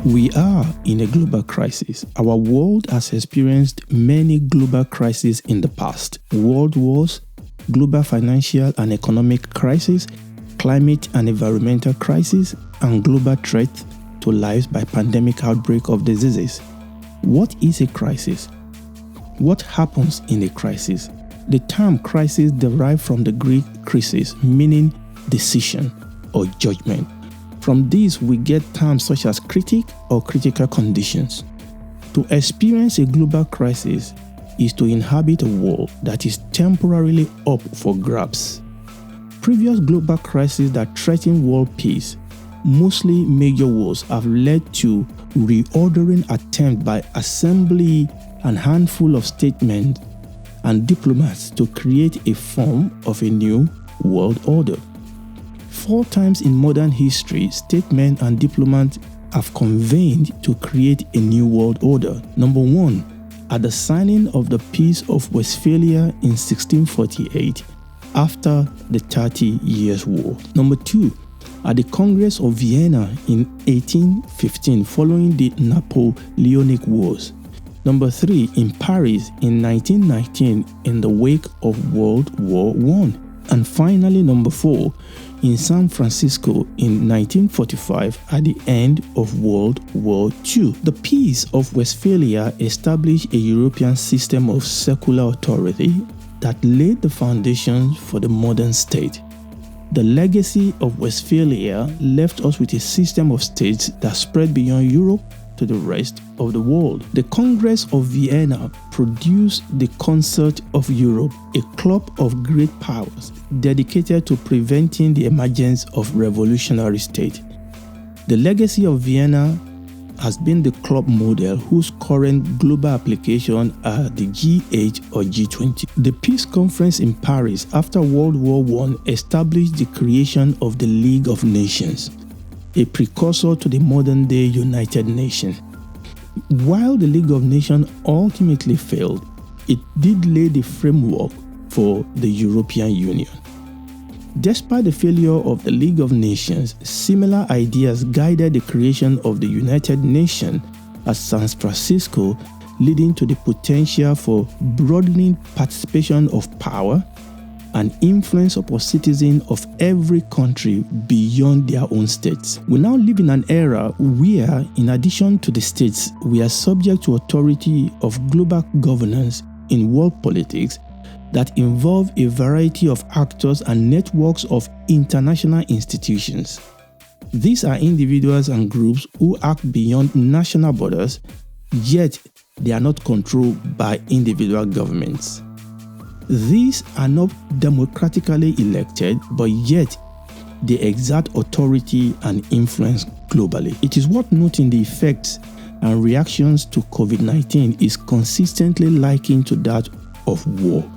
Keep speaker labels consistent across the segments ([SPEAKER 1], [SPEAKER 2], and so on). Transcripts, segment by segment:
[SPEAKER 1] We are in a global crisis. Our world has experienced many global crises in the past. World wars, global financial and economic crisis, climate and environmental crisis, and global threat to lives by pandemic outbreak of diseases. What is a crisis? What happens in a crisis? The term crisis derived from the Greek krisis, meaning decision or judgment. From this, we get terms such as critic or critical conditions. To experience a global crisis is to inhabit a world that is temporarily up for grabs. Previous global crises that threaten world peace, mostly major wars, have led to reordering attempts by assembly and handful of statesmen and diplomats to create a form of a new world order. 4 times in modern history, statesmen and diplomats have convened to create a new world order. Number 1, at the signing of the Peace of Westphalia in 1648 after the 30 Years' War. Number 2, at the Congress of Vienna in 1815 following the Napoleonic Wars. Number 3, in Paris in 1919 in the wake of World War I. And finally, number 4, in San Francisco in 1945 at the end of World War II. The Peace of Westphalia established a European system of secular authority that laid the foundations for the modern state. The legacy of Westphalia left us with a system of states that spread beyond Europe to the rest of the world. The Congress of Vienna produced the Concert of Europe, a club of great powers dedicated to preventing the emergence of revolutionary state. The legacy of Vienna has been the club model whose current global application are the G8 or G20. The Peace Conference in Paris after World War I established the creation of the League of Nations, a precursor to the modern-day United Nations. While the League of Nations ultimately failed, it did lay the framework for the European Union. Despite the failure of the League of Nations, similar ideas guided the creation of the United Nations at San Francisco, leading to the potential for broadening participation of power and influence upon citizens of every country beyond their own states. We now live in an era where, in addition to the states, we are subject to authority of global governance in world politics that involve a variety of actors and networks of international institutions. These are individuals and groups who act beyond national borders, yet they are not controlled by individual governments. These are not democratically elected, but yet they exert authority and influence globally. It is worth noting the effects and reactions to COVID-19 is consistently likened to that of war.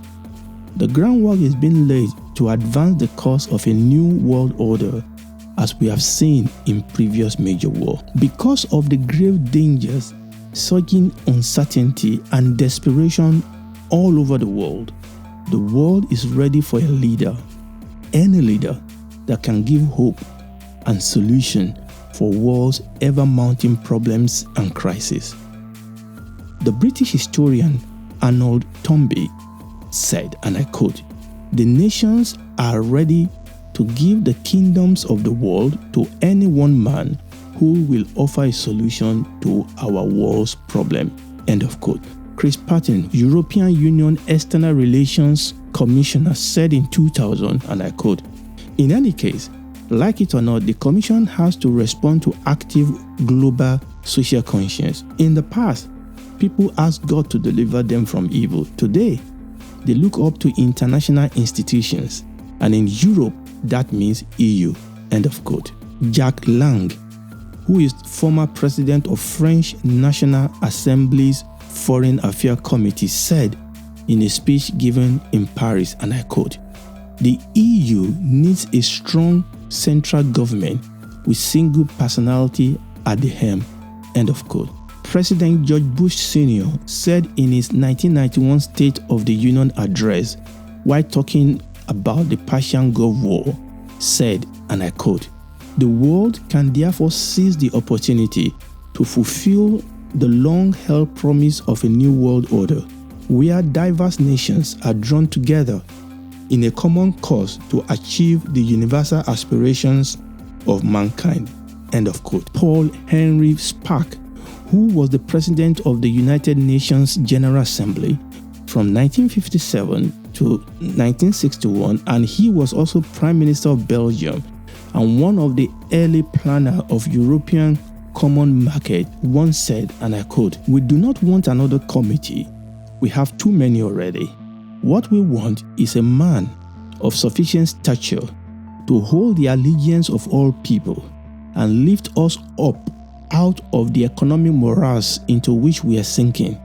[SPEAKER 1] The groundwork is being laid to advance the cause of a new world order, as we have seen in previous major wars. Because of the grave dangers, surging uncertainty, and desperation all over the world is ready for a leader, any leader that can give hope and solution for world's ever-mounting problems and crises. The British historian Arnold Toynbee said, and I quote, "The nations are ready to give the kingdoms of the world to any one man who will offer a solution to our world's problem." End of quote. Chris Patton, European Union External Relations Commissioner, said in 2000, and I quote, "In any case, like it or not, the Commission has to respond to active global social conscience. In the past, people asked God to deliver them from evil. Today, they look up to international institutions, and in Europe, that means EU." End of quote. Jacques Lang, who is former president of French National Assembly's Foreign Affairs Committee, said in a speech given in Paris, and I quote, "The EU needs a strong central government with single personality at the helm." End of quote. President George Bush Sr. said in his 1991 State of the Union address, while talking about the Persian Gulf War, said, and I quote, "The world can therefore seize the opportunity to fulfill the long-held promise of a new world order, where diverse nations are drawn together in a common cause to achieve the universal aspirations of mankind. End of quote. Paul Henry Spaak, who was the president of the United Nations General Assembly from 1957 to 1961, and he was also Prime Minister of Belgium and one of the early planners of European Common Market, once said, and I quote, "We do not want another committee. We have too many already. What we want is a man of sufficient stature to hold the allegiance of all people and lift us up out of the economic morass into which we are sinking.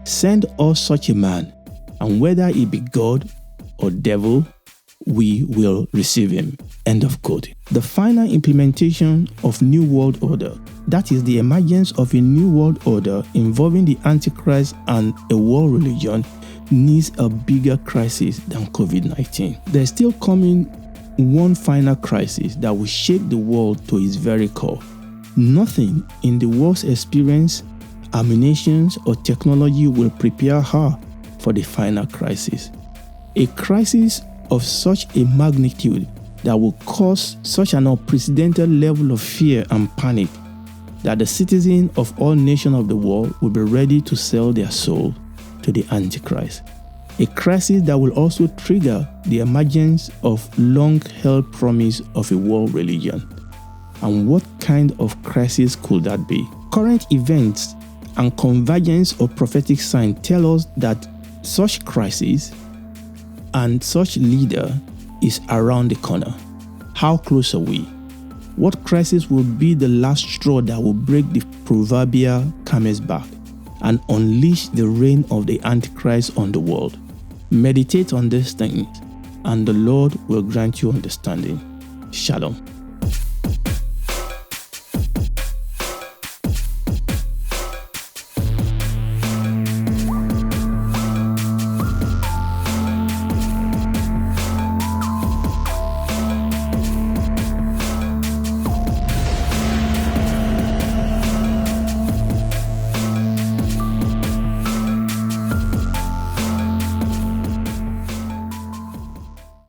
[SPEAKER 1] Send us such a man, and whether he be God or devil, we will receive him." End of quote. The final implementation of New World Order, that is the emergence of a New World Order involving the Antichrist and a world religion, needs a bigger crisis than COVID-19. There's still coming one final crisis that will shake the world to its very core. Nothing in the world's experience, ammunitions, or technology will prepare her for the final crisis. A crisis of such a magnitude that will cause such an unprecedented level of fear and panic that the citizens of all nations of the world will be ready to sell their soul to the Antichrist. A crisis that will also trigger the emergence of long-held promise of a world religion. And what kind of crisis could that be? Current events and convergence of prophetic signs tell us that such crisis and such leader is around the corner. How close are we? What crisis will be the last straw that will break the proverbial camel's back and unleash the reign of the Antichrist on the world? Meditate on these things, and the Lord will grant you understanding. Shalom.